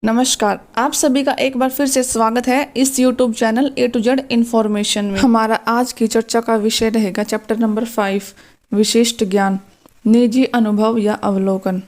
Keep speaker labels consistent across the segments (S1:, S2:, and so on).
S1: नमस्कार। आप सभी का एक बार फिर से स्वागत है इस YouTube channel A to Z information में। हमारा आज की चर्चा का विषय रहेगा चैप्टर नंबर 5 विशिष्ट ज्ञान, निजी अनुभव या अवलोकन।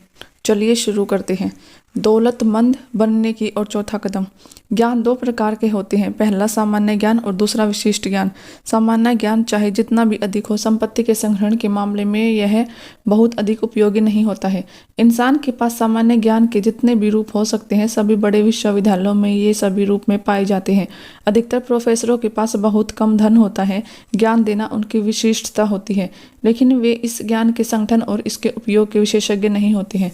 S1: चलिए शुरू करते हैं। दौलतमंद बनने की और चौथा कदम। ज्ञान दो प्रकार के होते हैं, पहला सामान्य ज्ञान और दूसरा विशिष्ट ज्ञान। सामान्य ज्ञान चाहे जितना भी अधिक हो, संपत्ति के संग्रहण के मामले में यह बहुत अधिक उपयोगी नहीं होता है। इंसान के पास सामान्य ज्ञान के जितने भी रूप हो सकते हैं, सभी बड़े विश्वविद्यालयों में ये सभी रूप में पाए जाते हैं। अधिकतर प्रोफेसरों के पास बहुत कम धन होता है, ज्ञान देना उनकी विशिष्टता होती है, लेकिन वे इस ज्ञान के संगठन और इसके उपयोग के विशेषज्ञ नहीं होते हैं।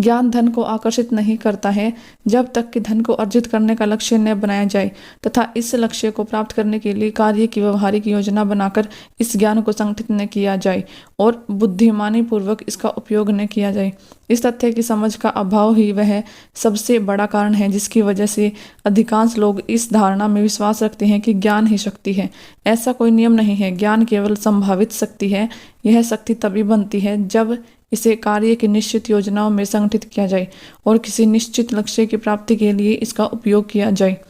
S1: ज्ञान धन को आकर्षित नहीं करता है जब तक कि धन को अर्जित करने का लक्ष्य न बनाया जाए तथा इस लक्ष्य को प्राप्त करने के लिए कार्य की व्यवहारिक योजना बनाकर इस ज्ञान को संगठित न किया जाए और बुद्धिमानी पूर्वक इसका उपयोग न किया जाए। इस तथ्य की समझ का अभाव ही वह सबसे बड़ा कारण है जिसकी वजह से अधिकांश लोग इस धारणा में विश्वास रखते हैं कि ज्ञान ही शक्ति है। ऐसा कोई नियम नहीं है। ज्ञान केवल संभावित शक्ति है। यह शक्ति तभी बनती है जब इसे कार्य की निश्चित योजनाओं में संगठित किया जाए और किसी निश्चित लक्ष्य की प्राप्ति के लिए इसका उपयोग किया जाए।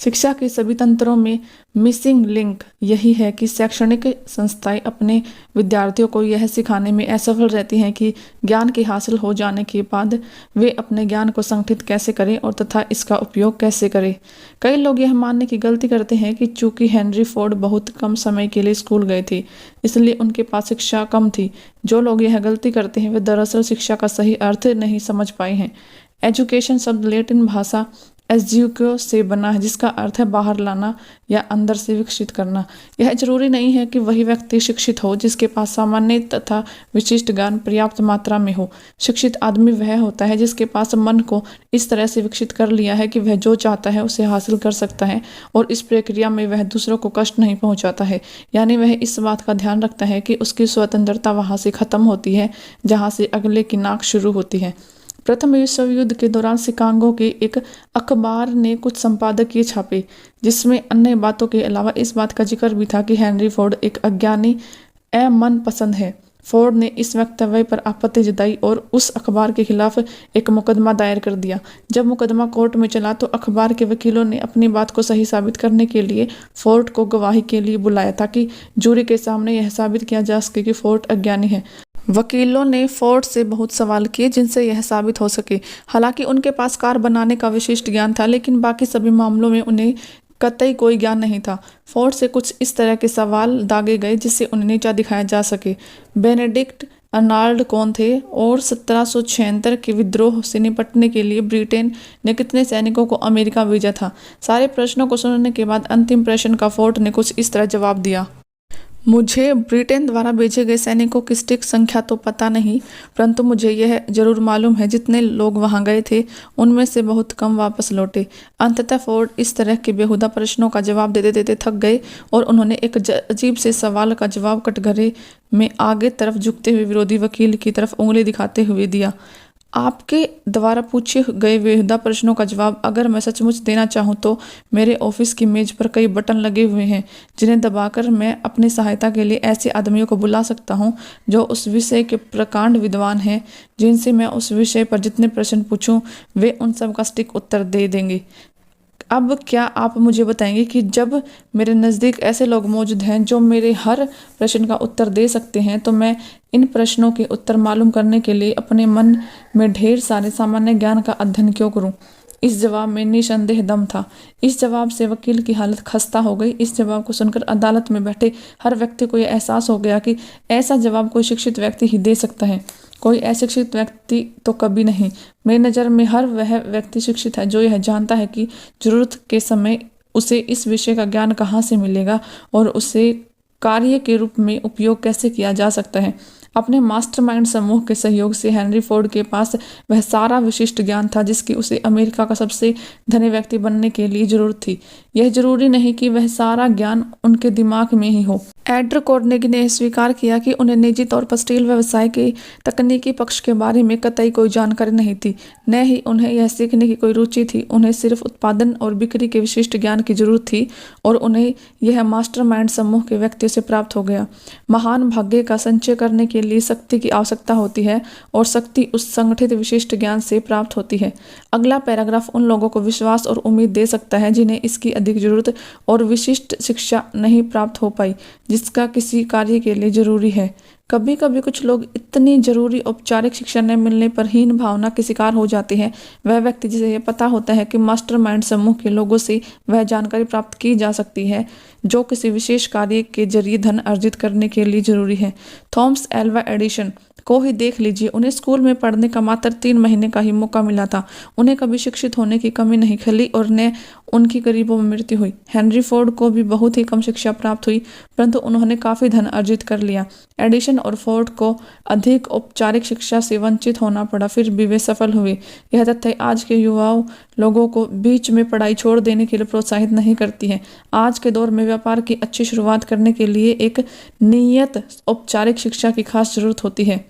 S1: शिक्षा के सभी तंत्रों में मिसिंग लिंक यही है कि शैक्षणिक संस्थाएं अपने विद्यार्थियों को यह सिखाने में असफल रहती हैं कि ज्ञान के हासिल हो जाने के बाद वे अपने ज्ञान को संगठित कैसे करें और तथा इसका उपयोग कैसे करें। कई लोग यह मानने की गलती करते हैं कि चूंकि हेनरी फोर्ड बहुत कम समय के लिए स्कूल गए थे, इसलिए उनके पास शिक्षा कम थी। जो लोग यह गलती करते हैं वे दरअसल शिक्षा का सही अर्थ नहीं समझ पाए हैं। एजुकेशन शब्द लैटिन भाषा एज्यूको से बना है, जिसका अर्थ है बाहर लाना या अंदर से विकसित करना। यह जरूरी नहीं है कि वही व्यक्ति शिक्षित हो जिसके पास सामान्य तथा विशिष्ट ज्ञान पर्याप्त मात्रा में हो। शिक्षित आदमी वह होता है जिसके पास मन को इस तरह से विकसित कर लिया है कि वह जो चाहता है उसे हासिल कर सकता है और इस प्रक्रिया में वह दूसरों को कष्ट नहीं पहुंचाता है। यानी वह इस बात का ध्यान रखता है कि उसकी स्वतंत्रता वहां से खत्म होती है जहां से अगले की नाक शुरू होती है। प्रथम विश्व युद्ध के दौरान शिकागो के एक अखबार ने कुछ संपादकीय छापे जिसमें अन्य बातों के अलावा इस बात का जिक्र भी था कि हेनरी फोर्ड एक अज्ञानी मनपसंद है। फोर्ड ने इस वक्तव्य पर आपत्ति जताई और उस अखबार के खिलाफ एक मुकदमा दायर कर दिया। जब मुकदमा कोर्ट में चला तो अखबार के वकीलों ने अपनी बात को सही साबित करने के लिए फोर्ड को गवाही के लिए बुलाया ताकि जूरी के सामने यह साबित किया जा सके कि फोर्ड अज्ञानी है। वकीलों ने फोर्ड से बहुत सवाल किए जिनसे यह साबित हो सके। हालांकि उनके पास कार बनाने का विशिष्ट ज्ञान था, लेकिन बाकी सभी मामलों में उन्हें कतई कोई ज्ञान नहीं था। फोर्ड से कुछ इस तरह के सवाल दागे गए जिससे उन्हें नीचा दिखाया जा सके। बेनेडिक्ट अर्नाल्ड कौन थे और 1776 के विद्रोह से निपटने के लिए ब्रिटेन ने कितने सैनिकों को अमेरिका भेजा था। सारे प्रश्नों को सुनने के बाद अंतिम प्रश्न का फोर्ड ने कुछ इस तरह जवाब दिया। मुझे ब्रिटेन द्वारा भेजे गए सैनिकों की सटीक संख्या तो पता नहीं, परंतु मुझे यह जरूर मालूम है जितने लोग वहां गए थे उनमें से बहुत कम वापस लौटे। अंततः फोर्ड इस तरह के बेहुदा प्रश्नों का जवाब देते देते थक गए और उन्होंने एक अजीब से सवाल का जवाब कटघरे में आगे तरफ झुकते हुए विरोधी वकील की तरफ उंगली दिखाते हुए दिया। आपके द्वारा पूछे गए बेहुदा प्रश्नों का जवाब अगर मैं सचमुच देना चाहूँ तो मेरे ऑफिस की मेज पर कई बटन लगे हुए हैं जिन्हें दबाकर मैं अपनी सहायता के लिए ऐसे आदमियों को बुला सकता हूँ जो उस विषय के प्रकांड विद्वान हैं, जिनसे मैं उस विषय पर जितने प्रश्न पूछूं वे उन सब का सटीक उत्तर दे देंगे। अब क्या आप मुझे बताएंगे कि जब मेरे नज़दीक ऐसे लोग मौजूद हैं जो मेरे हर प्रश्न का उत्तर दे सकते हैं, तो मैं इन प्रश्नों के उत्तर मालूम करने के लिए अपने मन में ढेर सारे सामान्य ज्ञान का अध्ययन क्यों करूं? इस जवाब में निसंदेह दम था। इस जवाब से वकील की हालत खस्ता हो गई। इस जवाब को सुनकर अदालत में बैठे हर व्यक्ति को यह एहसास हो गया कि ऐसा जवाब कोई शिक्षित व्यक्ति ही दे सकता है, कोई अशिक्षित व्यक्ति तो कभी नहीं। मेरी नज़र में हर वह व्यक्ति शिक्षित है जो यह जानता है कि जरूरत के समय उसे इस विषय का ज्ञान कहाँ से मिलेगा और उसे कार्य के रूप में उपयोग कैसे किया जा सकता है। अपने मास्टरमाइंड समूह के सहयोग से हेनरी फोर्ड के पास वह सारा विशिष्ट ज्ञान था जिसकी उसे अमेरिका का सबसे धनी व्यक्ति बनने के लिए जरूरत थी। यह जरूरी नहीं कि वह सारा ज्ञान उनके दिमाग में ही हो। एंड्रू कार्नेगी ने स्वीकार किया कि उन्हें निजी तौर पर स्टील व्यवसाय के तकनीकी पक्ष के बारे में कतई कोई जानकारी नहीं थी, न ही उन्हें यह सीखने की कोई रुचि थी। उन्हें सिर्फ उत्पादन और बिक्री के विशिष्ट ज्ञान की जरूरत थी और उन्हें यह मास्टरमाइंड समूह के व्यक्तियों से प्राप्त हो गया। महान भाग्य का संचय करने के के लिए शक्ति की आवश्यकता होती है और शक्ति उस संगठित विशिष्ट ज्ञान से प्राप्त होती है। अगला पैराग्राफ उन लोगों को विश्वास और उम्मीद दे सकता है जिन्हें इसकी अधिक जरूरत और विशिष्ट शिक्षा नहीं प्राप्त हो पाई जिसका किसी कार्य के लिए जरूरी है। कभी कभी कुछ लोग इतनी जरूरी औपचारिक शिक्षा न मिलने पर हीन भावना के शिकार हो जाते हैं। वह व्यक्ति जिसे यह पता होता है कि मास्टरमाइंड समूह के लोगों से वह जानकारी प्राप्त की जा सकती है जो किसी विशेष कार्य के जरिए धन अर्जित करने के लिए जरूरी है। थॉमस एल्वा एडिशन को ही देख लीजिए। उन्हें स्कूल में पढ़ने का मात्र 3 महीने का ही मौका मिला था। उन्हें कभी शिक्षित होने की कमी नहीं खली और न उनकी गरीबों में मृत्यु हुई। हेनरी फोर्ड को भी बहुत ही कम शिक्षा प्राप्त हुई परंतु उन्होंने काफी धन अर्जित कर लिया। एडिशन और फोर्ड को अधिक औपचारिक शिक्षा से वंचित होना पड़ा फिर भी वे सफल हुए। यह तथ्य आज के युवाओं लोगों को बीच में पढ़ाई छोड़ देने के लिए प्रोत्साहित नहीं करती है। आज के दौर में व्यापार की अच्छी शुरुआत करने के लिए एक नियत औपचारिक शिक्षा की खास जरूरत होती है।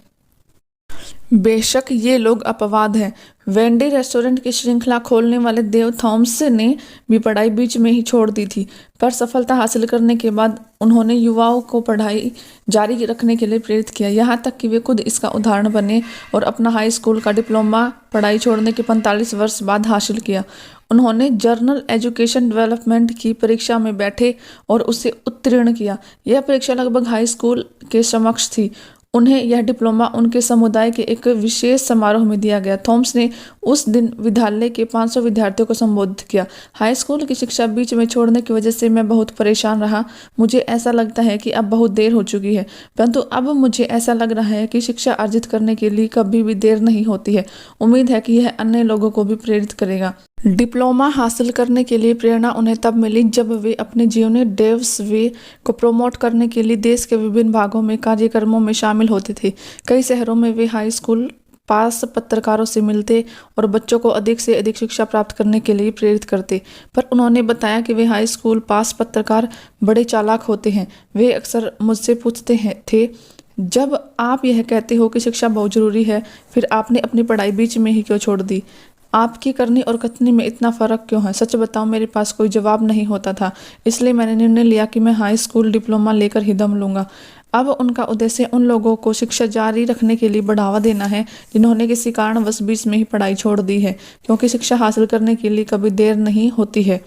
S1: बेशक ये लोग अपवाद हैं। वेंडी रेस्टोरेंट की श्रृंखला खोलने वाले देव थॉमस ने भी पढ़ाई बीच में ही छोड़ दी थी पर सफलता हासिल करने के बाद उन्होंने युवाओं को पढ़ाई जारी रखने के लिए प्रेरित किया यहाँ तक कि वे खुद इसका उदाहरण बने और अपना हाई स्कूल का डिप्लोमा पढ़ाई छोड़ने के 45 वर्ष बाद हासिल किया। उन्होंने जर्नल एजुकेशन डेवलपमेंट की परीक्षा में बैठे और उसे उत्तीर्ण किया। यह परीक्षा लगभग हाई स्कूल के समकक्ष थी। उन्हें यह डिप्लोमा उनके समुदाय के एक विशेष समारोह में दिया गया। थॉमस ने उस दिन विद्यालय के 500 विद्यार्थियों को संबोधित किया। हाई स्कूल की शिक्षा बीच में छोड़ने की वजह से मैं बहुत परेशान रहा। मुझे ऐसा लगता है कि अब बहुत देर हो चुकी है परंतु अब मुझे ऐसा लग रहा है कि शिक्षा अर्जित करने के लिए कभी भी देर नहीं होती है। उम्मीद है कि यह अन्य लोगों को भी प्रेरित करेगा। डिप्लोमा हासिल करने के लिए प्रेरणा उन्हें तब मिली जब वे अपने जीवनी डेव्स वे को प्रमोट करने के लिए देश के विभिन्न भागों में कार्यक्रमों में शामिल होते थे। कई शहरों में वे हाई स्कूल पास पत्रकारों से मिलते और बच्चों को अधिक से अधिक शिक्षा प्राप्त करने के लिए प्रेरित करते। पर उन्होंने बताया कि वे हाई स्कूल पास पत्रकार बड़े चालाक होते हैं। वे अक्सर मुझसे पूछते थे जब आप यह कहते हो कि शिक्षा बहुत जरूरी है फिर आपने अपनी पढ़ाई बीच में ही क्यों छोड़ दी? आपकी करनी और कथनी में इतना फ़र्क क्यों है? सच बताऊं मेरे पास कोई जवाब नहीं होता था इसलिए मैंने निर्णय लिया कि मैं हाई स्कूल डिप्लोमा लेकर ही दम लूँगा। अब उनका उद्देश्य उन लोगों को शिक्षा जारी रखने के लिए बढ़ावा देना है जिन्होंने किसी कारणवश बीच में ही पढ़ाई छोड़ दी है क्योंकि शिक्षा हासिल करने के लिए कभी देर नहीं होती है।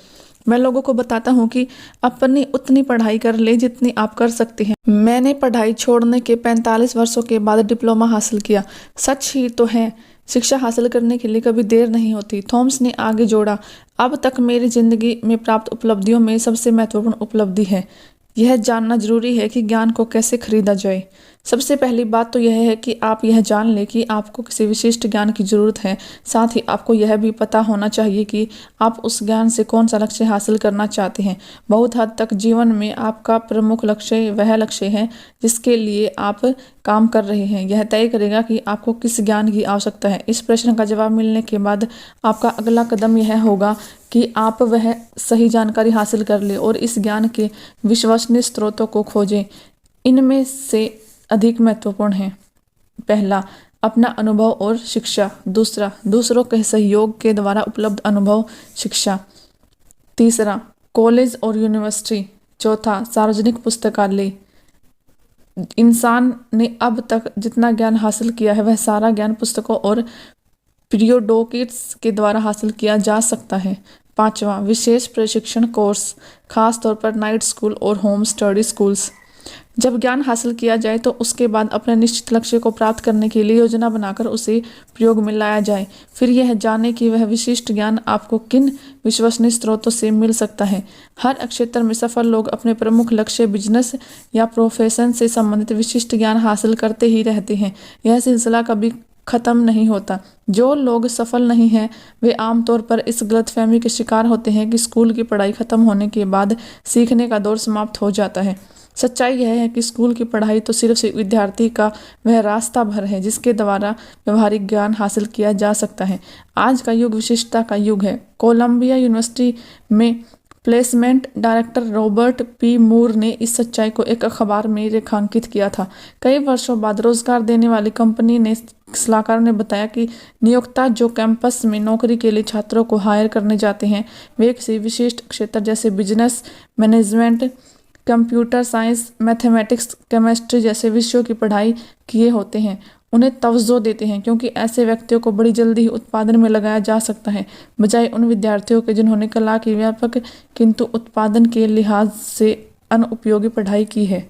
S1: मैं लोगों को बताता हूँ कि अपनी उतनी पढ़ाई कर ले जितनी आप कर सकते हैं। मैंने पढ़ाई छोड़ने के 45 वर्षों के बाद डिप्लोमा हासिल किया। सच ही तो है शिक्षा हासिल करने के लिए कभी देर नहीं होती। थॉमस ने आगे जोड़ा, अब तक मेरी जिंदगी में प्राप्त उपलब्धियों में सबसे महत्वपूर्ण उपलब्धि है यह जानना जरूरी है कि ज्ञान को कैसे खरीदा जाए। सबसे पहली बात तो यह है कि आप यह जान लें कि आपको किसी विशिष्ट ज्ञान की जरूरत है। साथ ही आपको यह भी पता होना चाहिए कि आप उस ज्ञान से कौन सा लक्ष्य हासिल करना चाहते हैं। बहुत हद तक जीवन में आपका प्रमुख लक्ष्य वह लक्ष्य है जिसके लिए आप काम कर रहे हैं। यह तय करेगा कि आपको किस ज्ञान की आवश्यकता है। इस प्रश्न का जवाब मिलने के बाद आपका अगला कदम यह होगा कि आप वह सही जानकारी हासिल कर ले और इस ज्ञान के विश्वसनीय स्रोतों को खोजें। इनमें से अधिक महत्वपूर्ण है, पहला अपना अनुभव और शिक्षा, दूसरा दूसरों के सहयोग के द्वारा उपलब्ध अनुभव शिक्षा, तीसरा कॉलेज और यूनिवर्सिटी, चौथा सार्वजनिक पुस्तकालय। इंसान ने अब तक जितना ज्ञान हासिल किया है वह सारा ज्ञान पुस्तकों और पीरियोडिक्स के द्वारा हासिल किया जा सकता है। पांचवा विशेष प्रशिक्षण कोर्स, खास तौर पर नाइट स्कूल और होम स्टडी स्कूल्स। जब ज्ञान हासिल किया जाए तो उसके बाद अपने निश्चित लक्ष्य को प्राप्त करने के लिए योजना बनाकर उसे प्रयोग में लाया जाए। फिर यह जाने कि वह विशिष्ट ज्ञान आपको किन विश्वसनीय स्रोतों से मिल सकता है। हर क्षेत्र में सफल लोग अपने प्रमुख लक्ष्य, बिजनेस या प्रोफेशन से संबंधित विशिष्ट ज्ञान हासिल करते ही रहते हैं। यह सिलसिला कभी खत्म नहीं होता। जो लोग सफल नहीं हैं वे आमतौर पर इस गलतफहमी के शिकार होते हैं कि स्कूल की पढ़ाई खत्म होने के बाद सीखने का दौर समाप्त हो जाता है। सच्चाई यह है कि स्कूल की पढ़ाई तो सिर्फ विद्यार्थी का वह रास्ता भर है जिसके द्वारा व्यवहारिक ज्ञान हासिल किया जा सकता है। आज का युग विशिष्टता का युग है। कोलंबिया यूनिवर्सिटी में प्लेसमेंट डायरेक्टर रॉबर्ट पी मूर ने इस सच्चाई को एक अखबार में रेखांकित किया था। कई वर्षों बाद रोजगार देने वाली कंपनी ने सलाहकार ने बताया कि नियोक्ता जो कैंपस में नौकरी के लिए छात्रों को हायर करने जाते हैं वे किसी विशिष्ट क्षेत्र जैसे business management, computer science, mathematics, chemistry जैसे विषयों की पढ़ाई किए होते हैं उन्हें तवज्जो देते हैं, क्योंकि ऐसे व्यक्तियों को बड़ी जल्दी ही उत्पादन में लगाया जा सकता है, बजाय उन विद्यार्थियों के जिन्होंने कला की व्यापक किंतु उत्पादन के लिहाज से अनुपयोगी पढ़ाई की है।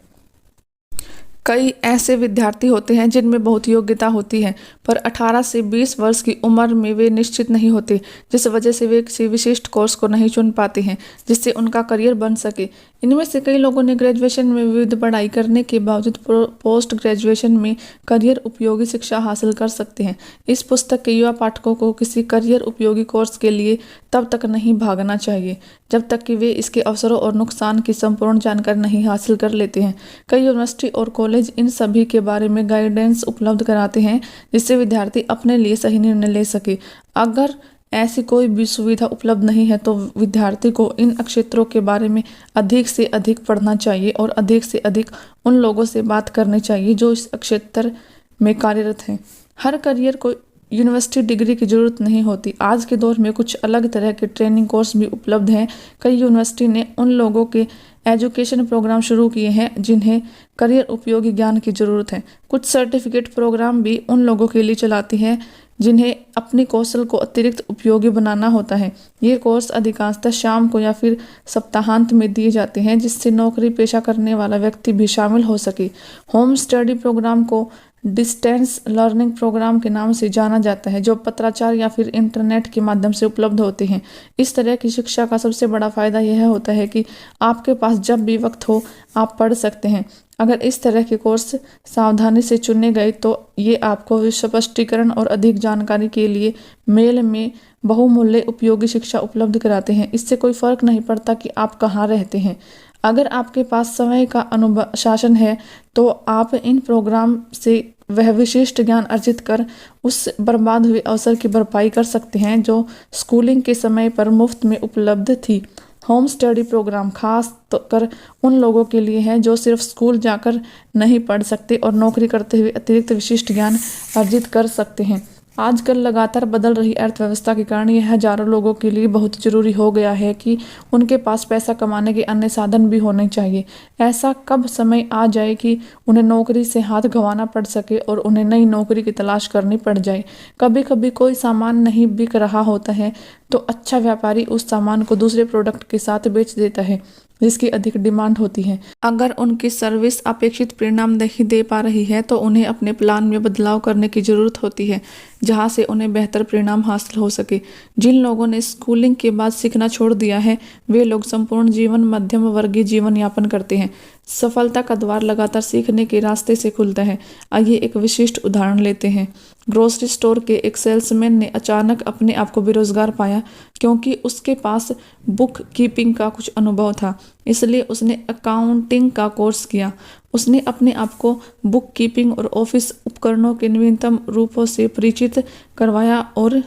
S1: कई ऐसे विद्यार्थी होते हैं जिनमें बहुत योग्यता होती है, पर 18 से 20 वर्ष की उम्र में वे निश्चित नहीं होते, जिस वजह से वे किसी विशिष्ट कोर्स को नहीं चुन पाते हैं जिससे उनका करियर बन सके। इनमें से कई लोगों ने ग्रेजुएशन में विविध पढ़ाई करने के बावजूद पोस्ट ग्रेजुएशन में करियर उपयोगी शिक्षा हासिल कर सकते हैं। इस पुस्तक के युवा पाठकों को किसी करियर उपयोगी कोर्स के लिए तब तक नहीं भागना चाहिए जब तक कि वे इसके अवसरों और नुकसान की संपूर्ण जानकारी नहीं हासिल कर लेते हैं। कई यूनिवर्सिटी और कॉलेज इन सभी के बारे में गाइडेंस उपलब्ध कराते हैं जिससे विद्यार्थी अपने लिए सही निर्णय ले सके। अगर ऐसी कोई भी सुविधा उपलब्ध नहीं है तो विद्यार्थी को इन क्षेत्रों के बारे में अधिक से अधिक पढ़ना चाहिए और अधिक से अधिक उन लोगों से बात करनी चाहिए जो इस क्षेत्र में कार्यरत हैं। हर करियर को यूनिवर्सिटी डिग्री की जरूरत नहीं होती। आज के दौर में कुछ अलग तरह के ट्रेनिंग कोर्स भी उपलब्ध हैं। कई यूनिवर्सिटी ने उन लोगों के एजुकेशन प्रोग्राम शुरू किए हैं जिन्हें करियर उपयोगी ज्ञान की जरूरत है। कुछ सर्टिफिकेट प्रोग्राम भी उन लोगों के लिए चलाती हैं जिन्हें अपनी कौशल को अतिरिक्त उपयोगी बनाना होता है। ये कोर्स अधिकांशतः शाम को या फिर सप्ताहांत में दिए जाते हैं जिससे नौकरी पेशा करने वाला व्यक्ति भी शामिल हो सके। होम स्टडी प्रोग्राम को डिस्टेंस लर्निंग प्रोग्राम के नाम से जाना जाता है, जो पत्राचार या फिर इंटरनेट के माध्यम से उपलब्ध होते हैं। इस तरह की शिक्षा का सबसे बड़ा फायदा यह होता है कि आपके पास जब भी वक्त हो आप पढ़ सकते हैं। अगर इस तरह के कोर्स सावधानी से चुने गए तो ये आपको स्पष्टीकरण और अधिक जानकारी के लिए मेल में बहुमूल्य उपयोगी शिक्षा उपलब्ध कराते हैं। इससे कोई फर्क नहीं पड़ता कि आप कहाँ रहते हैं। अगर आपके पास समय का अनुशासन है तो आप इन प्रोग्राम से वह विशिष्ट ज्ञान अर्जित कर उस बर्बाद हुए अवसर की भरपाई कर सकते हैं जो स्कूलिंग के समय पर मुफ्त में उपलब्ध थी। होम स्टडी प्रोग्राम खास कर उन लोगों के लिए है जो सिर्फ स्कूल जाकर नहीं पढ़ सकते और नौकरी करते हुए अतिरिक्त विशिष्ट ज्ञान अर्जित कर सकते हैं। आजकल लगातार बदल रही अर्थव्यवस्था के कारण यह हजारों लोगों के लिए बहुत जरूरी हो गया है कि उनके पास पैसा कमाने के अन्य साधन भी होने चाहिए। ऐसा कब समय आ जाए कि उन्हें नौकरी से हाथ गंवाना पड़ सके और उन्हें नई नौकरी की तलाश करनी पड़ जाए। कभी कभी कोई सामान नहीं बिक रहा होता है तो अच्छा व्यापारी उस सामान को दूसरे प्रोडक्ट के साथ बेच देता है जिसकी अधिक डिमांड होती है। अगर उनकी सर्विस अपेक्षित परिणाम नहीं दे पा रही है तो उन्हें अपने प्लान में बदलाव करने की जरूरत होती है जहां से उन्हें बेहतर परिणाम हासिल हो सके। जिन लोगों ने स्कूलिंग के बाद सीखना छोड़ दिया है वे लोग संपूर्ण जीवन मध्यम वर्गीय जीवन यापन करते हैं। सफलता का द्वार लगातार सीखने के रास्ते से खुलता है। आइए एक विशिष्ट उदाहरण लेते हैं। ग्रोसरी स्टोर के एक सेल्समैन ने अचानक अपने आप को बेरोजगार पाया क्योंकि उसके पास बुक कीपिंग का कुछ अनुभव था, इसलिए उसने अकाउंटिंग का कोर्स किया। उसने अपने आप को बुक कीपिंग और ऑफिस उपकरणों के नवीनतम रूपों से परिचित करवाया और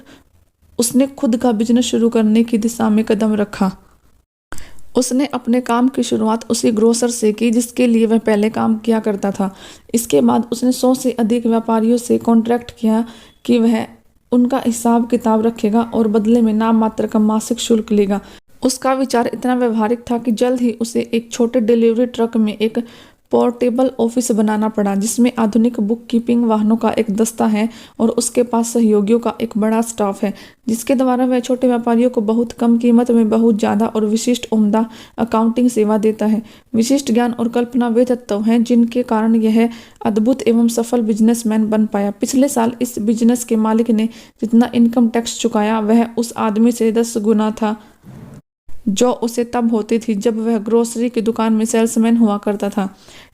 S1: उसने खुद का बिजनेस शुरू करने की दिशा में कदम रखा। उसने अपने काम की शुरुआत उसी ग्रोसर से की जिसके लिए वह पहले काम किया करता था। इसके बाद उसने 100 से अधिक व्यापारियों से कॉन्ट्रैक्ट किया कि वह उनका हिसाब किताब रखेगा और बदले में नाम मात्र का मासिक शुल्क लेगा। उसका विचार इतना व्यवहारिक था कि जल्द ही उसे एक छोटे डिलीवरी ट्रक में एक पोर्टेबल ऑफिस बनाना पड़ा जिसमें आधुनिक बुक कीपिंग वाहनों का एक दस्ता है और उसके पास सहयोगियों का एक बड़ा स्टाफ है जिसके द्वारा वह छोटे व्यापारियों को बहुत कम कीमत में बहुत ज़्यादा और विशिष्ट उम्दा अकाउंटिंग सेवा देता है। विशिष्ट ज्ञान और कल्पना वे तत्व हैं जिनके कारण यह अद्भुत एवं सफल बिजनेसमैन बन पाया। पिछले साल इस बिजनेस के मालिक ने जितना इनकम टैक्स चुकाया वह उस आदमी से 10 गुना था जो उसे तब होती थी जब वह ग्रोसरी की दुकान में सेल्समैन हुआ करता था।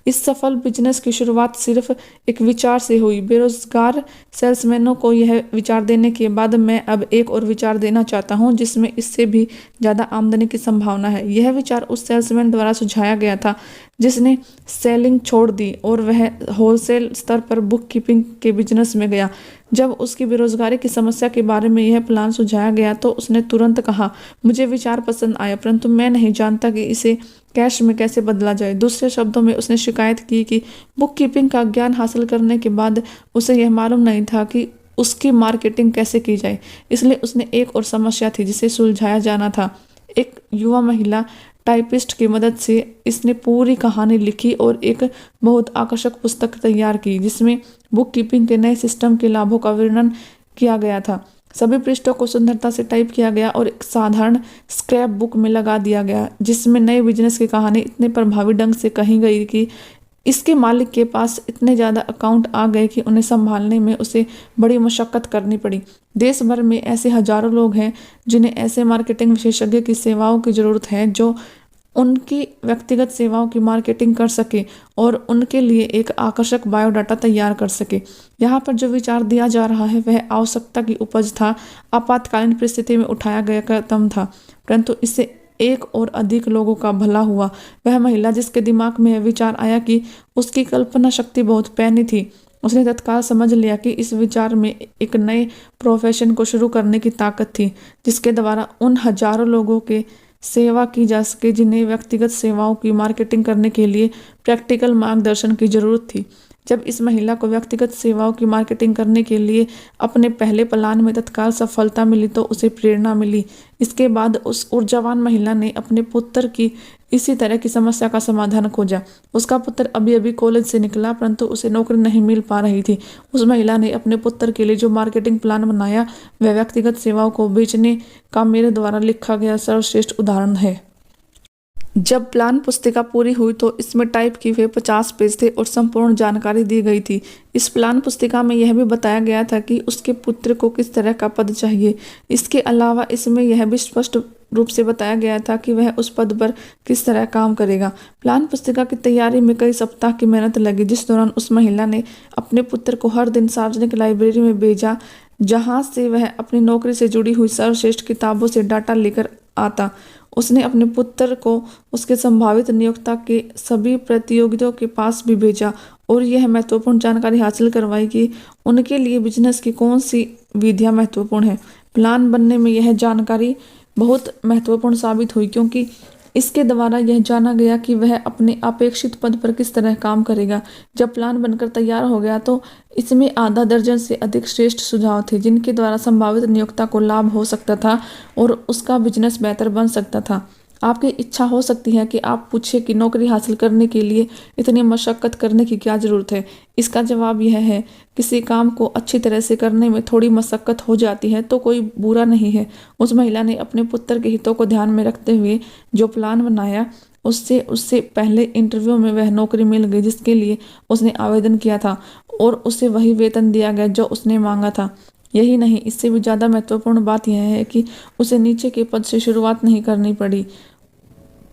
S1: इस सफल बिजनेस की शुरुआत सिर्फ एक विचार से हुई। बेरोजगार सेल्समैनों को यह विचार देने के बाद मैं अब एक और विचार देना चाहता हूं जिसमें इससे भी ज़्यादा आमदनी की संभावना है। यह विचार उस सेल्समैन द्वारा सुझाया गया था जिसने सेलिंग छोड़ दी और वह होलसेल स्तर पर बुक कीपिंग के बिजनेस में गया। जब उसकी बेरोजगारी की समस्या के बारे में यह प्लान सुझाया गया तो उसने तुरंत कहा, मुझे विचार पसंद आया परंतु मैं नहीं जानता कि इसे कैश में कैसे बदला जाए। दूसरे शब्दों में उसने शिकायत की कि बुक कीपिंग का ज्ञान हासिल करने के बाद उसे यह मालूम नहीं था कि उसकी मार्केटिंग कैसे की जाए। इसलिए उसने एक और समस्या थी जिसे सुलझाया जाना था। एक युवा महिला टाइपिस्ट की मदद से इसने पूरी कहानी लिखी और एक बहुत आकर्षक पुस्तक तैयार की जिसमें बुक कीपिंग के नए सिस्टम के लाभों का वर्णन किया गया था। सभी पृष्ठों को सुंदरता से टाइप किया गया और एक साधारण स्क्रैप बुक में लगा दिया गया जिसमें नए बिजनेस की कहानी इतने प्रभावी ढंग से कही गई कि इसके मालिक के पास इतने ज़्यादा अकाउंट आ गए कि उन्हें संभालने में उसे बड़ी मशक्कत करनी पड़ी। देश भर में ऐसे हजारों लोग हैं जिन्हें ऐसे मार्केटिंग विशेषज्ञ की सेवाओं की ज़रूरत है जो उनकी व्यक्तिगत सेवाओं की मार्केटिंग कर सके और उनके लिए एक आकर्षक बायोडाटा तैयार कर सके। यहाँ पर जो विचार दिया जा रहा है वह आवश्यकता की उपज था, आपातकालीन परिस्थिति में उठाया गया कदम था, परंतु इससे एक और अधिक लोगों का भला हुआ। वह महिला जिसके दिमाग में यह विचार आया कि उसकी कल्पना शक्ति बहुत पैनी थी, उसने तत्काल समझ लिया कि इस विचार में एक नए प्रोफेशन को शुरू करने की ताकत थी जिसके द्वारा उन हजारों लोगों के सेवा की जा सके जिन्हें व्यक्तिगत सेवाओं की मार्केटिंग करने के लिए प्रैक्टिकल मार्गदर्शन की जरूरत थी। जब इस महिला को व्यक्तिगत सेवाओं की मार्केटिंग करने के लिए अपने पहले प्लान में तत्काल सफलता मिली तो उसे प्रेरणा मिली। इसके बाद उस ऊर्जावान महिला ने अपने पुत्र की इसी तरह की समस्या का समाधान खोजा। उसका पुत्र अभी अभी कॉलेज से निकला परंतु उसे नौकरी नहीं मिल पा रही थी। उस महिला ने अपने पुत्र के लिए जो मार्केटिंग प्लान बनाया वह व्यक्तिगत सेवाओं को बेचने का मेरे द्वारा लिखा गया सर्वश्रेष्ठ उदाहरण है। जब प्लान पुस्तिका पूरी हुई तो इसमें टाइप किए हुए 50 पेज थे और संपूर्ण जानकारी दी गई थी। इस प्लान पुस्तिका में यह भी बताया गया था कि उसके पुत्र को किस तरह का पद चाहिए। इसके अलावा इसमें यह भी स्पष्ट रूप से बताया गया था कि वह उस पद पर किस तरह काम करेगा। प्लान पुस्तिका की तैयारी में कई सप्ताह की मेहनत लगी जिस दौरान उस महिला ने अपने पुत्र को हर दिन सार्वजनिक लाइब्रेरी में भेजा जहाँ से वह अपनी नौकरी से जुड़ी हुई सर्वश्रेष्ठ किताबों से डाटा लेकर आता। उसने अपने पुत्र को उसके संभावित नियोक्ता के सभी प्रतियोगियों के पास भी भेजा और यह महत्वपूर्ण जानकारी हासिल करवाई कि उनके लिए बिजनेस की कौन सी विधियां महत्वपूर्ण है। प्लान बनने में यह जानकारी बहुत महत्वपूर्ण साबित हुई क्योंकि इसके द्वारा यह जाना गया कि वह अपने अपेक्षित पद पर किस तरह काम करेगा। जब प्लान बनकर तैयार हो गया तो इसमें आधा दर्जन से अधिक श्रेष्ठ सुझाव थे जिनके द्वारा संभावित नियोक्ता को लाभ हो सकता था और उसका बिजनेस बेहतर बन सकता था। आपकी इच्छा हो सकती है कि आप पूछे कि नौकरी हासिल करने के लिए इतनी मशक्कत करने की क्या ज़रूरत है। इसका जवाब यह है, किसी काम को अच्छी तरह से करने में थोड़ी मशक्कत हो जाती है तो कोई बुरा नहीं है। उस महिला ने अपने पुत्र के हितों को ध्यान में रखते हुए जो प्लान बनाया उससे पहले इंटरव्यू में वह नौकरी मिल गई जिसके लिए उसने आवेदन किया था और उसे वही वेतन दिया गया जो उसने मांगा था। यही नहीं, इससे भी ज़्यादा महत्वपूर्ण बात यह है कि उसे नीचे के पद से शुरुआत नहीं करनी पड़ी।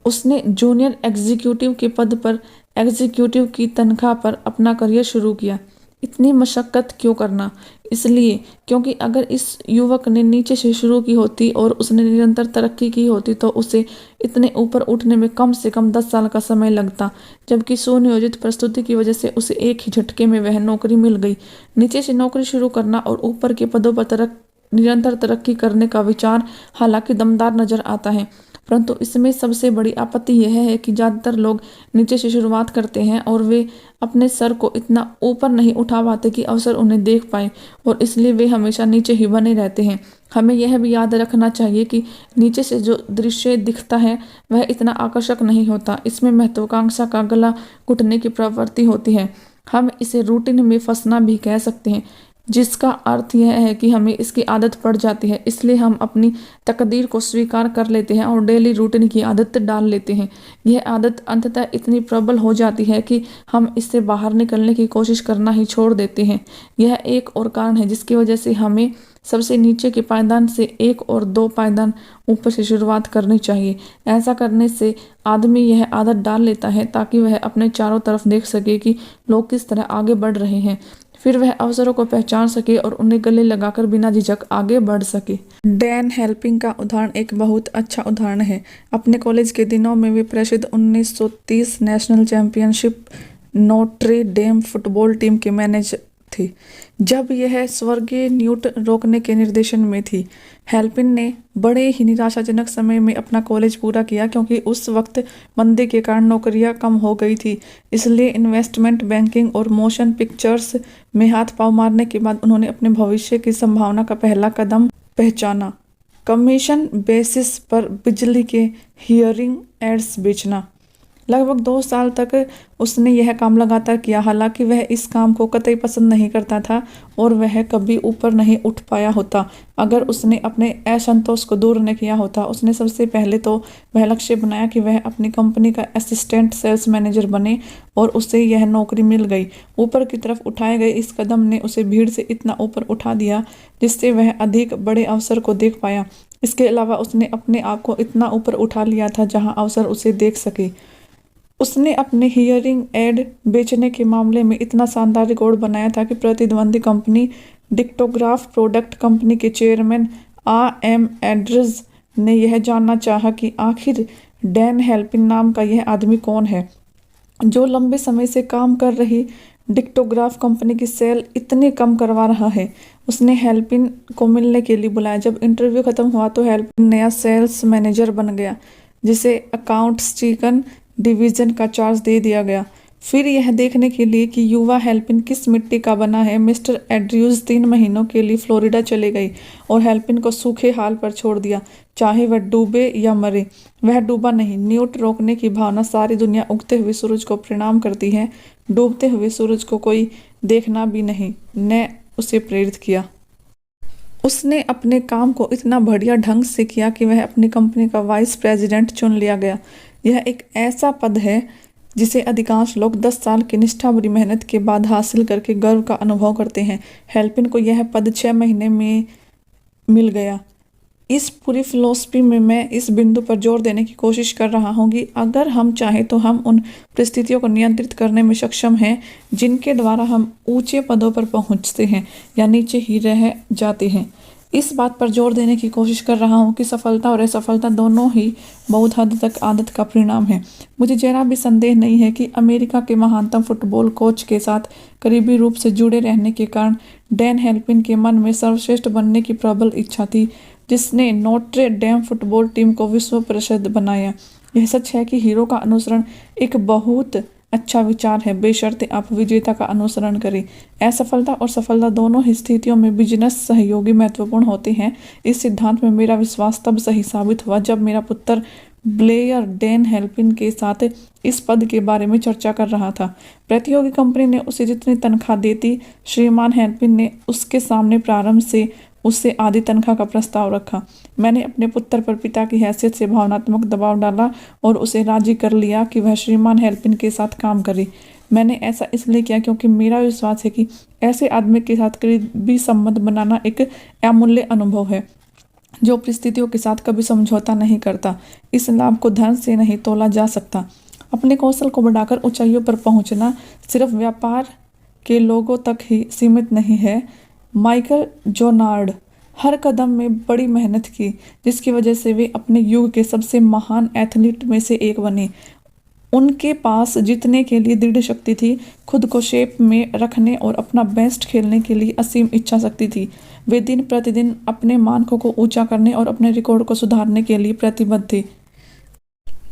S1: उसने जूनियर एग्जीक्यूटिव के पद पर एग्जीक्यूटिव की तनख्वाह पर अपना करियर शुरू किया। इतनी मशक्कत क्यों करना? इसलिए क्योंकि अगर इस युवक ने नीचे से शुरू की होती और उसने निरंतर तरक्की की होती तो उसे इतने ऊपर उठने में कम से कम 10 साल का समय लगता, जबकि सुनियोजित प्रस्तुति की वजह से उसे एक ही झटके में वह नौकरी मिल गई। नीचे से नौकरी शुरू करना और ऊपर के पदों पर निरंतर तरक्की करने का विचार हालांकि दमदार नजर आता है, परंतु इसमें सबसे बड़ी आपत्ति यह है कि ज़्यादातर लोग नीचे से शुरुआत करते हैं और वे अपने सर को इतना ऊपर नहीं उठा पाते कि अवसर उन्हें देख पाए और इसलिए वे हमेशा नीचे ही बने रहते हैं। हमें यह भी याद रखना चाहिए कि नीचे से जो दृश्य दिखता है वह इतना आकर्षक नहीं होता। इसमें महत्वाकांक्षा का गला घुटने की प्रवृत्ति होती है। हम इसे रूटीन में फंसना भी कह सकते हैं, जिसका अर्थ यह है कि हमें इसकी आदत पड़ जाती है, इसलिए हम अपनी तकदीर को स्वीकार कर लेते हैं और डेली रूटीन की आदत डाल लेते हैं। यह आदत अंततः इतनी प्रबल हो जाती है कि हम इससे बाहर निकलने की कोशिश करना ही छोड़ देते हैं। यह एक और कारण है जिसकी वजह से हमें सबसे नीचे के पायदान से 1 और 2 पायदान ऊपर से शुरुआत करनी चाहिए। ऐसा करने से आदमी यह आदत डाल लेता है ताकि वह अपने चारों तरफ देख सके कि लोग किस तरह आगे बढ़ रहे हैं, फिर वह अवसरों को पहचान सके और उन्हें गले लगाकर बिना झिझक आगे बढ़ सके। डैन हेल्पिंग का उदाहरण एक बहुत अच्छा उदाहरण है। अपने कॉलेज के दिनों में वे प्रसिद्ध 1930 national championship Notre Dame football team के मैनेजर थे जब यह स्वर्गीय न्यूट रोकने के निर्देशन में थी। हेल्पिन ने बड़े ही निराशाजनक समय में अपना कॉलेज पूरा किया क्योंकि उस वक्त मंदी के कारण नौकरियां कम हो गई थी। इसलिए इन्वेस्टमेंट बैंकिंग और मोशन पिक्चर्स में हाथ पांव मारने के बाद उन्होंने अपने भविष्य की संभावना का पहला कदम पहचाना। कमीशन बेसिस पर बिजली के हियरिंग एड्स बेचना। लगभग 2 साल तक उसने यह काम लगातार किया। हालांकि वह इस काम को कतई पसंद नहीं करता था और वह कभी ऊपर नहीं उठ पाया होता अगर उसने अपने असंतोष को दूर न किया होता। उसने सबसे पहले तो वह लक्ष्य बनाया कि वह अपनी कंपनी का असिस्टेंट सेल्स मैनेजर बने और उसे यह नौकरी मिल गई। ऊपर की तरफ उठाए गए इस कदम ने उसे भीड़ से इतना ऊपर उठा दिया जिससे वह अधिक बड़े अवसर को देख पाया। इसके अलावा उसने अपने आप को इतना ऊपर उठा लिया था जहां अवसर उसे देख सके। उसने अपने हियरिंग एड बेचने के मामले में इतना शानदार रिकॉर्ड बनाया था कि प्रतिद्वंदी कंपनी डिक्टोग्राफ प्रोडक्ट कंपनी के चेयरमैन A.M. एड्रज ने यह जानना चाहा कि आखिर डैन हेल्पिन नाम का यह आदमी कौन है जो लंबे समय से काम कर रही डिक्टोग्राफ कंपनी की सेल इतने कम करवा रहा है। उसने हेल्पिन को मिलने के लिए बुलाया। जब इंटरव्यू खत्म हुआ तो हेल्पिन नया सेल्स मैनेजर बन गया जिसे अकाउंट्स चिकन डिवीजन का चार्ज दे दिया गया। फिर यह देखने के लिए कि युवा हेल्पिन किस मिट्टी का बना है, मिस्टर एड्रयूज 3 महीनों के लिए फ्लोरिडा चले गई और हेल्पिन को सूखे हाल पर छोड़ दिया, चाहे वह डूबे या मरे। वह डूबा नहीं। न्यूट रोकने की भावना सारी दुनिया उगते हुए सूरज को प्रणाम करती है, डूबते हुए सूरज को कोई देखना भी नहीं ने उसे प्रेरित किया। उसने अपने काम को इतना बढ़िया ढंग से किया कि वह अपनी कंपनी का वाइस प्रेसिडेंट चुन लिया गया। यह एक ऐसा पद है जिसे अधिकांश लोग 10 साल की निष्ठा भरी मेहनत के बाद हासिल करके गर्व का अनुभव करते हैं। हेल्पिन को यह पद 6 महीने में मिल गया। इस पूरी फिलॉसफी में मैं इस बिंदु पर जोर देने की कोशिश कर रहा हूँ कि अगर हम चाहें तो हम उन परिस्थितियों को नियंत्रित करने में सक्षम हैं जिनके द्वारा हम ऊंचे पदों पर पहुँचते हैं या नीचे ही रह जाते हैं। इस बात पर जोर देने की कोशिश कर रहा हूँ कि सफलता और असफलता दोनों ही बहुत हद तक आदत का परिणाम है। मुझे जरा भी संदेह नहीं है कि अमेरिका के महानतम फुटबॉल कोच के साथ करीबी रूप से जुड़े रहने के कारण डैन हेल्पिन के मन में सर्वश्रेष्ठ बनने की प्रबल इच्छा थी, जिसने नोट्रे डेम फुटबॉल टीम को विश्व प्रसिद्ध बनाया। यह सच है कि हीरो का अनुसरण एक बहुत अच्छा विचार है, बेशर्ते आप विजेता का अनुसरण करें। असफलता और सफलता दोनों ही स्थितियों में बिजनेस सहयोगी महत्वपूर्ण होते हैं। इस सिद्धांत में मेरा विश्वास तब सही साबित हुआ जब मेरा पुत्र ब्लेयर डैन हेल्पिन के साथ इस पद के बारे में चर्चा कर रहा था। प्रतियोगी कंपनी ने उसे जितनी तनख्वाह देती, श्रीमान हेल्पिन ने उसके सामने प्रारंभ से उससे आधी तनख्वाह का प्रस्ताव रखा। मैंने अपने पुत्र पर पिता की हैसियत से भावनात्मक दबाव डाला और उसे राजी कर लिया कि वह श्रीमान हेल्पिन के साथ काम करे। मैंने ऐसा इसलिए किया क्योंकि मेरा विश्वास है कि ऐसे आदमी के साथ करीबी संबंध बनाना एक अमूल्य अनुभव है जो परिस्थितियों के साथ कभी समझौता नहीं करता। इस लाभ को धन से नहीं तोला जा सकता। अपने कौशल को बढ़ाकर ऊंचाइयों पर पहुंचना सिर्फ व्यापार के लोगों तक ही सीमित नहीं है। माइकल जोनार्ड हर कदम में बड़ी मेहनत की, जिसकी वजह से वे अपने युग के सबसे महान एथलीट में से एक बने। उनके पास जीतने के लिए दृढ़ शक्ति थी, खुद को शेप में रखने और अपना बेस्ट खेलने के लिए असीम इच्छा शक्ति थी। वे दिन प्रतिदिन अपने मानकों को ऊंचा करने और अपने रिकॉर्ड को सुधारने के लिए प्रतिबद्ध थे।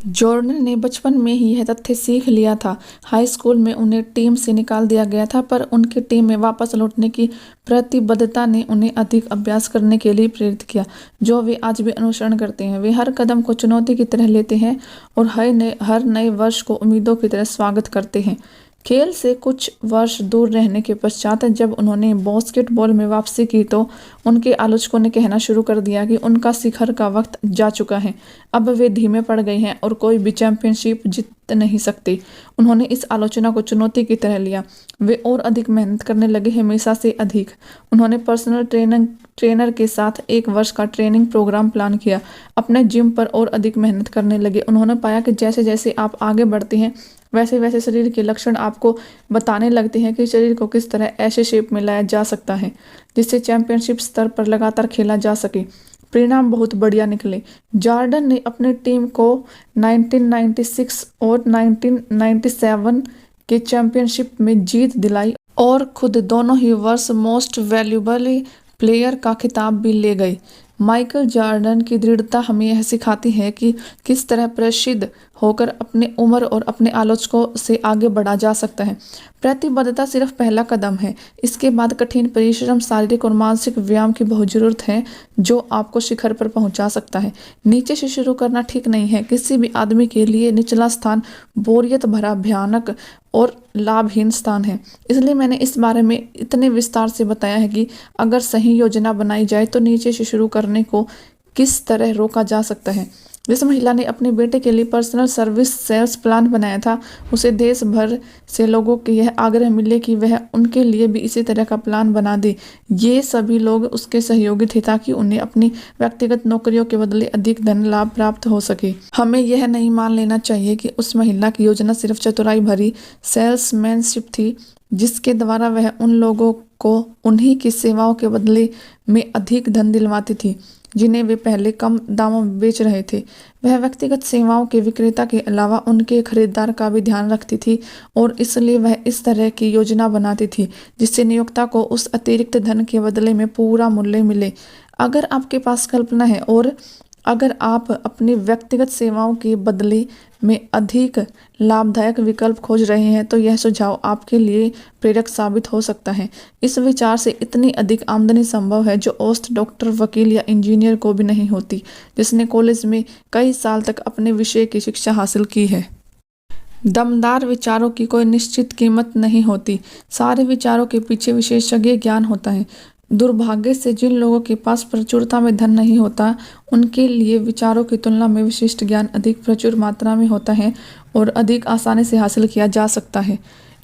S1: जॉर्डन ने बचपन में ही यह तथ्य सीख लिया था। हाई स्कूल में उन्हें टीम से निकाल दिया गया था, पर उनकी टीम में वापस लौटने की प्रतिबद्धता ने उन्हें अधिक अभ्यास करने के लिए प्रेरित किया, जो वे आज भी अनुसरण करते हैं। वे हर कदम को चुनौती की तरह लेते हैं और हर नए वर्ष को उम्मीदों की तरह स्वागत करते हैं। खेल से कुछ वर्ष दूर रहने के पश्चात जब उन्होंने बास्केटबॉल में वापसी की तो उनके आलोचकों ने कहना शुरू कर दिया कि उनका शिखर का वक्त जा चुका है, अब वे धीमे पड़ गए हैं और कोई भी चैंपियनशिप जीत नहीं सकते। उन्होंने इस आलोचना को चुनौती की तरह लिया। वे और अधिक मेहनत करने लगे, हमेशा से अधिक। उन्होंने पर्सनल ट्रेनर के साथ 1 वर्ष का ट्रेनिंग प्रोग्राम प्लान किया, अपने जिम पर और अधिक मेहनत करने लगे। उन्होंने पाया कि जैसे जैसे आप आगे बढ़ते हैं वैसे वैसे शरीर के लक्षण आपको बताने लगते हैं कि शरीर को किस तरह ऐसे शेप में लाया जा सकता है जिससे चैंपियनशिप स्तर पर लगातार खेला जा सके। परिणाम बहुत बढ़िया निकले। जॉर्डन ने अपनी टीम को 1996 और 1997 के चैंपियनशिप में जीत दिलाई और खुद दोनों ही वर्ष मोस्ट वैल्यूएबल प्लेयर का खिताब भी ले गए। माइकल जॉर्डन की दृढ़ता हमें यह सिखाती है कि किस तरह प्रसिद्ध होकर अपने उम्र और अपने आलोचकों से आगे बढ़ा जा सकता है। प्रतिबद्धता सिर्फ पहला कदम है, इसके बाद कठिन परिश्रम, शारीरिक और मानसिक व्यायाम की बहुत जरूरत है जो आपको शिखर पर पहुंचा सकता है। नीचे से शुरू करना ठीक नहीं है। किसी भी आदमी के लिए निचला स्थान बोरियत भरा, भयानक और लाभहीन स्थान है। इसलिए मैंने इस बारे में इतने विस्तार से बताया है कि अगर सही योजना बनाई जाए तो नीचे से शुरू करने को किस तरह रोका जा सकता है। जिस महिला ने अपने बेटे के लिए पर्सनल सर्विस सेल्स प्लान बनाया था, उसे देश भर से लोगों के यह आग्रह मिले कि वह उनके लिए भी इसी तरह का प्लान बना दे। ये सभी लोग उसके सहयोगी थे ताकि उन्हें अपनी व्यक्तिगत नौकरियों के बदले अधिक धन लाभ प्राप्त हो सके। हमें यह नहीं मान लेना चाहिए कि उस महिला की योजना सिर्फ चतुराई भरी सेल्समैनशिप थी, जिसके द्वारा वह उन लोगों को उन्हीं की सेवाओं के बदले में अधिक धन दिलवाती थी जिन्हें वे पहले कम दामों में बेच रहे थे। वह व्यक्तिगत सेवाओं के विक्रेता के अलावा उनके खरीदार का भी ध्यान रखती थी और इसलिए वह इस तरह की योजना बनाती थी जिससे नियोक्ता को उस अतिरिक्त धन के बदले में पूरा मूल्य मिले। अगर आपके पास कल्पना है और अगर आप अपनी व्यक्तिगत सेवाओं के बदले में अधिक लाभदायक विकल्प खोज रहे हैं तो यह सुझाव आपके लिए प्रेरक साबित हो सकता है। इस विचार से इतनी अधिक आमदनी संभव है जो औसत डॉक्टर, वकील या इंजीनियर को भी नहीं होती, जिसने कॉलेज में कई साल तक अपने विषय की शिक्षा हासिल की है। दमदार विचारों की कोई निश्चित कीमत नहीं होती। सारे विचारों के पीछे विशेषज्ञ ज्ञान होता है। दुर्भाग्य से जिन लोगों के पास प्रचुरता में धन नहीं होता, उनके लिए विचारों की तुलना में विशिष्ट ज्ञान अधिक प्रचुर मात्रा में होता है और अधिक आसानी से हासिल किया जा सकता है।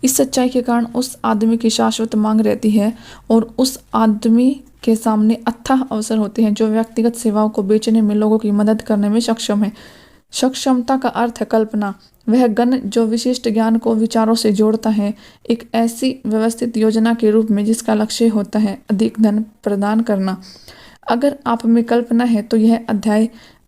S1: इस सच्चाई के कारण उस आदमी की शाश्वत मांग रहती है और उस आदमी के सामने अथाह अवसर होते हैं जो व्यक्तिगत सेवाओं को बेचने में लोगों की मदद करने में सक्षम है। सक्षमता का अर्थ है कल्पना, वह गण जो विशिष्ट ज्ञान को विचारों से जोड़ता है एक ऐसी व्यवस्थित योजना के रूप में जिसका लक्ष्य होता है अधिक धन प्रदान करना। अगर आप में कल्पना है तो यह अध्याय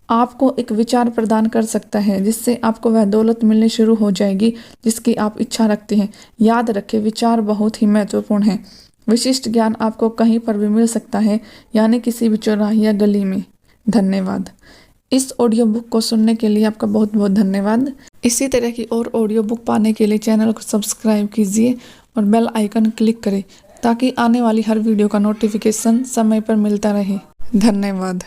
S1: आपको एक विचार प्रदान कर सकता है जिससे आपको वह दौलत मिलनी शुरू हो जाएगी जिसकी आप इच्छा रखते हैं। याद रखें, विचार बहुत ही महत्वपूर्ण है। विशिष्ट ज्ञान आपको कहीं पर भी मिल सकता है, यानी किसी भी चौराहे या गली में। धन्यवाद। इस ऑडियो बुक को सुनने के लिए आपका बहुत बहुत धन्यवाद। इसी तरह की और ऑडियो बुक पाने के लिए चैनल को सब्सक्राइब कीजिए और बेल आइकन क्लिक करें ताकि आने वाली हर वीडियो का नोटिफिकेशन समय पर मिलता रहे। धन्यवाद।